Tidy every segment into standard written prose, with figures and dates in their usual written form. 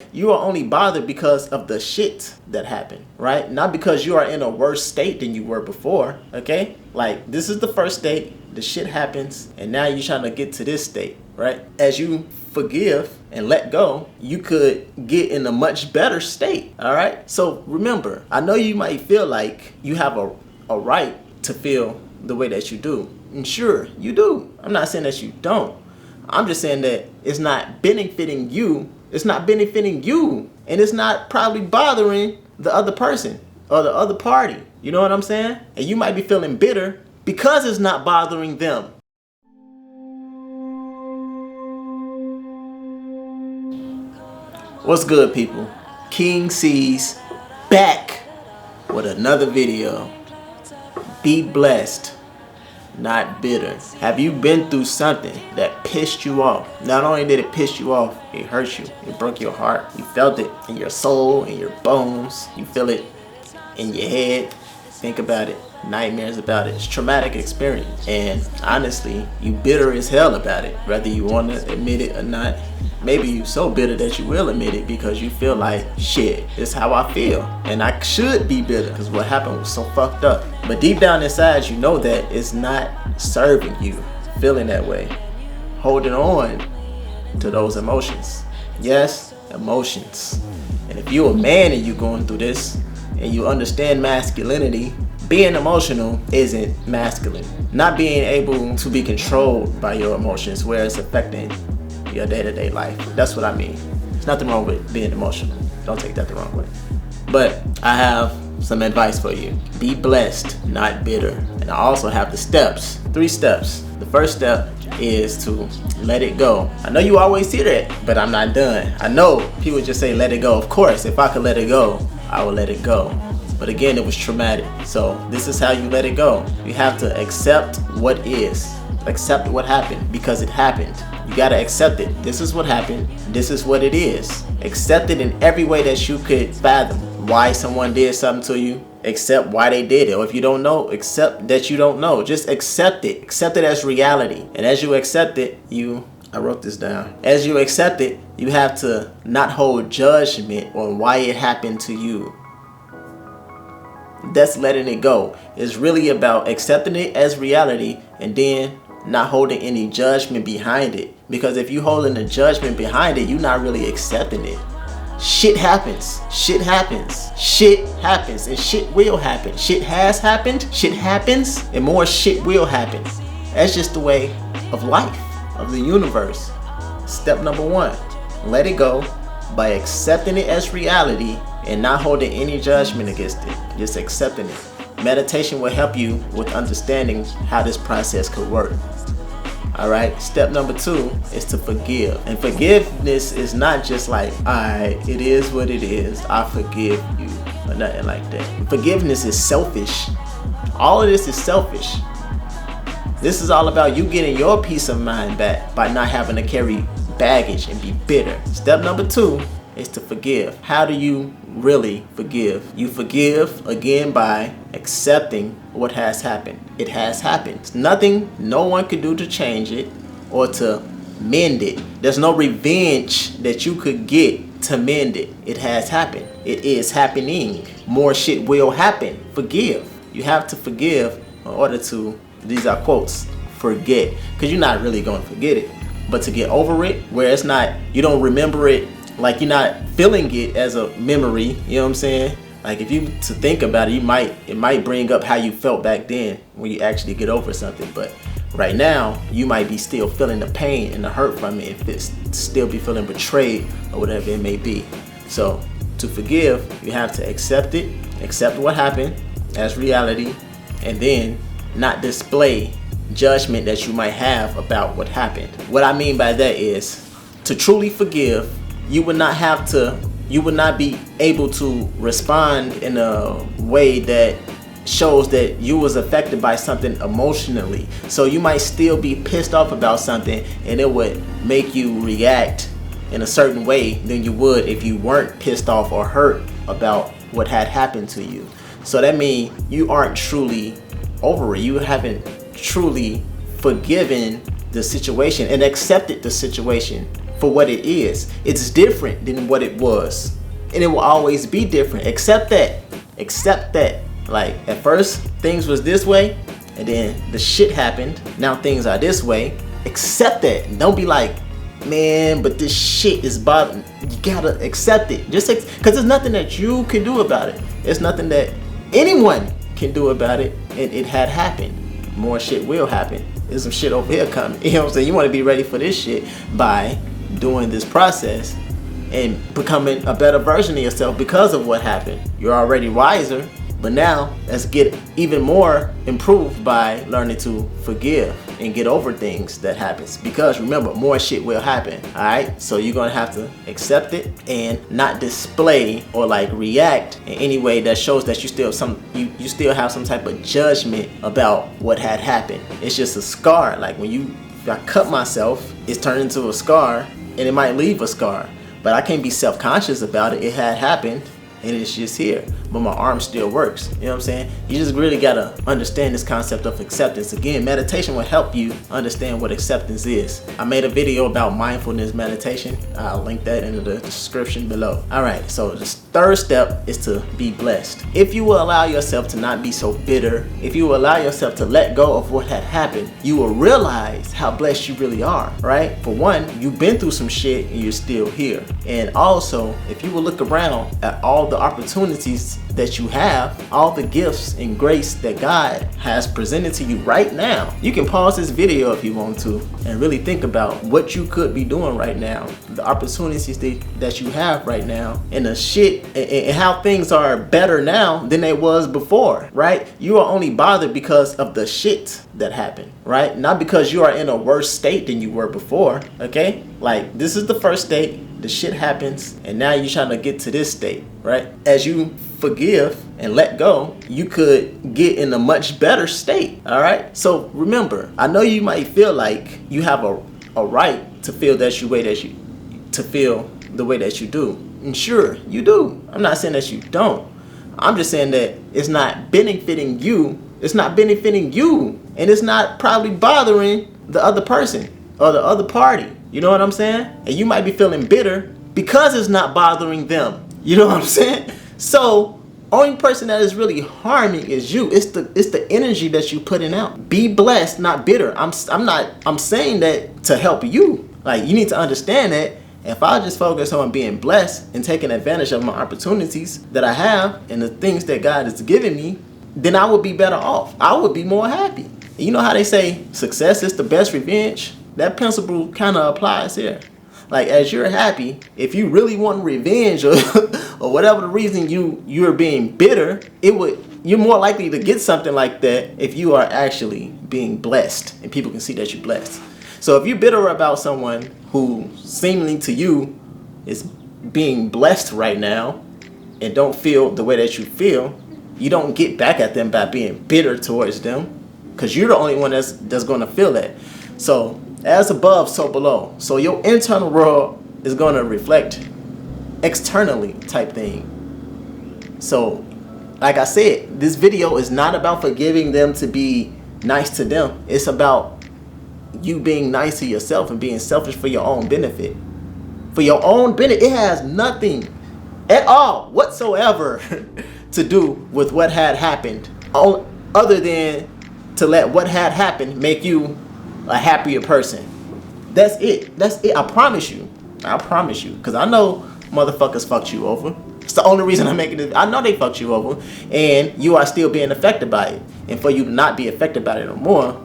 You are only bothered because of the shit that happened, right? Not because you are in a worse state than you were before, okay? Like, this is the first state, the shit happens, and now you're trying to get to this state, right? As you forgive and let go, you could get in a much better state, all right? So remember, I know you might feel like you have a right to feel the way that you do. And sure, you do. I'm not saying that you don't. I'm just saying that it's not benefiting you. It's not benefiting you. And it's not probably bothering the other person or the other party. You know what I'm saying? And you might be feeling bitter because it's not bothering them. What's good, people? King C's back with another video. Be blessed, not bitter. Have you been through something that pissed you off? Not only did it piss you off, it hurt you. It broke your heart. You felt it in your soul, in your bones. You feel it in your head. Think about it. Nightmares about it. It's a traumatic experience. And honestly, you bitter as hell about it. Whether you want to admit it or not. Maybe you're so bitter that you will admit it because you feel like, shit, this is how I feel. And I should be bitter because what happened was so fucked up. But deep down inside, you know that it's not serving you feeling that way. Holding on to those emotions. Yes, emotions. And if you're a man and you're going through this and you understand masculinity, being emotional isn't masculine. Not being able to be controlled by your emotions where it's affecting your day-to-day life. That's what I mean. There's nothing wrong with being emotional. Don't take that the wrong way. But I have some advice for you. Be blessed, not bitter. And I also have the steps. 3 steps. The first step is to let it go. I know you always hear that, but I'm not done. I know people just say let it go. Of course, if I could let it go, I would let it go. But again, it was traumatic. So this is how you let it go. You have to accept what is. Accept what happened because it happened. You gotta accept it. This is what happened. This is what it is. Accept it in every way that you could fathom. Why someone did something to you. Accept why they did it. Or if you don't know, accept that you don't know. Just accept it. Accept it as reality. And as you accept it, I wrote this down. As you accept it, you have to not hold judgment on why it happened to you. That's letting it go. It's really about accepting it as reality and then not holding any judgment behind it. Because if you holding the judgment behind it, you're not really accepting it. Shit happens. Shit happens. Shit happens. And shit will happen. Shit has happened. Shit happens. And more shit will happen. That's just the way of life, of the universe. Step number 1. Let it go by accepting it as reality and not holding any judgment against it. Just accepting it. Meditation will help you with understanding how this process could work. Alright, step number 2 is to forgive. And forgiveness is not just like, alright, it is what it is, I forgive you, or nothing like that. Forgiveness is selfish. All of this is selfish. This is all about you getting your peace of mind back by not having to carry baggage and be bitter. Step number 2 is to forgive. How do you really forgive? You forgive again by accepting what has happened. It has happened. It's nothing no one could do to change it or to mend it. There's no revenge that you could get to mend it. It has happened. It is happening. More shit will happen. Forgive. You have to forgive in order to, these are quotes, forget. Because you're not really going to forget it. But to get over it, where it's not, you don't remember it, like you're not feeling it as a memory, you know what I'm saying? Like if you to think about it, it might bring up how you felt back then when you actually get over something. But right now, you might be still feeling the pain and the hurt from it, and still be feeling betrayed or whatever it may be. So to forgive, you have to accept it, accept what happened as reality, and then not display judgment that you might have about what happened. What I mean by that is to truly forgive, you would not be able to respond in a way that shows that you was affected by something emotionally. So you might still be pissed off about something and it would make you react in a certain way than you would if you weren't pissed off or hurt about what had happened to you. So that means you aren't truly over it. You haven't truly forgiven the situation and accepted the situation for what it is. It's different than what it was. And it will always be different. Accept that. Accept that. Like, at first, things was this way, and then the shit happened. Now things are this way. Accept that. And don't be like, man, but this shit is bothering. You gotta accept it. Just because there's nothing that you can do about it. There's nothing that anyone can do about it. And it had happened. More shit will happen. There's some shit over here coming. You know what I'm saying? You want to be ready for this shit by doing this process and becoming a better version of yourself because of what happened. You're already wiser, but now let's get even more improved by learning to forgive and get over things that happens. Because remember, more shit will happen. All right, so you're gonna have to accept it and not display or like react in any way that shows that you still have some type of judgment about what had happened. It's just a scar. Like if I cut myself, it's turned into a scar, and it might leave a scar. But I can't be self-conscious about it. It had happened, and it's just here. But my arm still works. You know what I'm saying? You just really gotta understand this concept of acceptance. Again, meditation will help you understand what acceptance is. I made a video about mindfulness meditation. I'll link that in the description below. All right, so the third step is to be blessed. If you will allow yourself to not be so bitter, if you will allow yourself to let go of what had happened, you will realize how blessed you really are, right? For one, you've been through some shit and you're still here. And also, if you will look around at all the opportunities that you have, all the gifts and grace that God has presented to you right now. You can pause this video if you want to and really think about what you could be doing right now, the opportunities that you have right now, and the shit and how things are better now than they was before, right? You are only bothered because of the shit that happened, right? Not because you are in a worse state than you were before, okay? Like, this is the first state. The shit happens, and now you're trying to get to this state, right? As you forgive and let go, you could get in a much better state, all right? So remember, I know you might feel like you have a right to feel to feel the way that you do. And sure, you do. I'm not saying that you don't. I'm just saying that it's not benefiting you. It's not benefiting you, and it's not probably bothering the other person or the other party. You know what I'm saying? And you might be feeling bitter because it's not bothering them. You know what I'm saying? So, only person that is really harming is you. It's the energy that you putting out. Be blessed, not bitter. I'm saying that to help you. Like, you need to understand that if I just focus on being blessed and taking advantage of my opportunities that I have and the things that God has given me, then I would be better off. I would be more happy. And you know how they say success is the best revenge? That principle kind of applies here. Like, as you're happy, if you really want revenge or or whatever the reason you're being bitter, you're more likely to get something like that if you are actually being blessed and people can see that you're blessed. So if you're bitter about someone who seemingly to you is being blessed right now and don't feel the way that you feel, you don't get back at them by being bitter towards them, because you're the only one that's going to feel that. So as above, so below. So your internal world is going to reflect externally type thing. So, like I said, this video is not about forgiving them to be nice to them. It's about you being nice to yourself and being selfish for your own benefit. For your own benefit. It has nothing at all whatsoever to do with what had happened, other than to let what had happened make you a happier person. That's it. I promise you. Because I know motherfuckers fucked you over. It's the only reason I'm making it. I know they fucked you over, and you are still being affected by it. And for you to not be affected by it no more,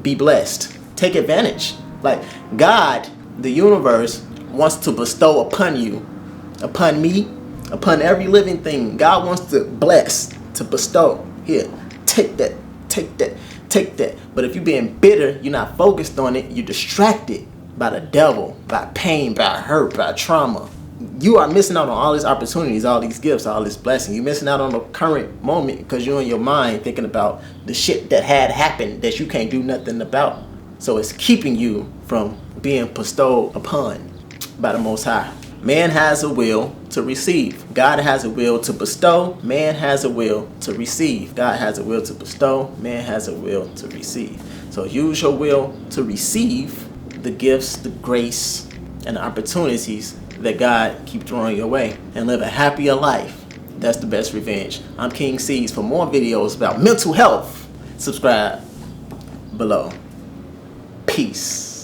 be blessed. Take advantage. Like, God, the universe, wants to bestow upon you, upon me, upon every living thing. God wants to bless, to bestow. Here, take that, take that, take that. But if you're being bitter, you're not focused on it, you're distracted by the devil, by pain, by hurt, by trauma. You are missing out on all these opportunities, all these gifts, all this blessing. You're missing out on the current moment because you're in your mind thinking about the shit that had happened that you can't do nothing about. So it's keeping you from being bestowed upon by the Most High. Man has a will to receive. God has a will to bestow. Man has a will to receive. God has a will to bestow. Man has a will to receive. So use your will to receive the gifts, the grace, and the opportunities that God keep throwing your way, and live a happier life. That's the best revenge. I'm King Seeds. For more videos about mental health, subscribe below. Peace.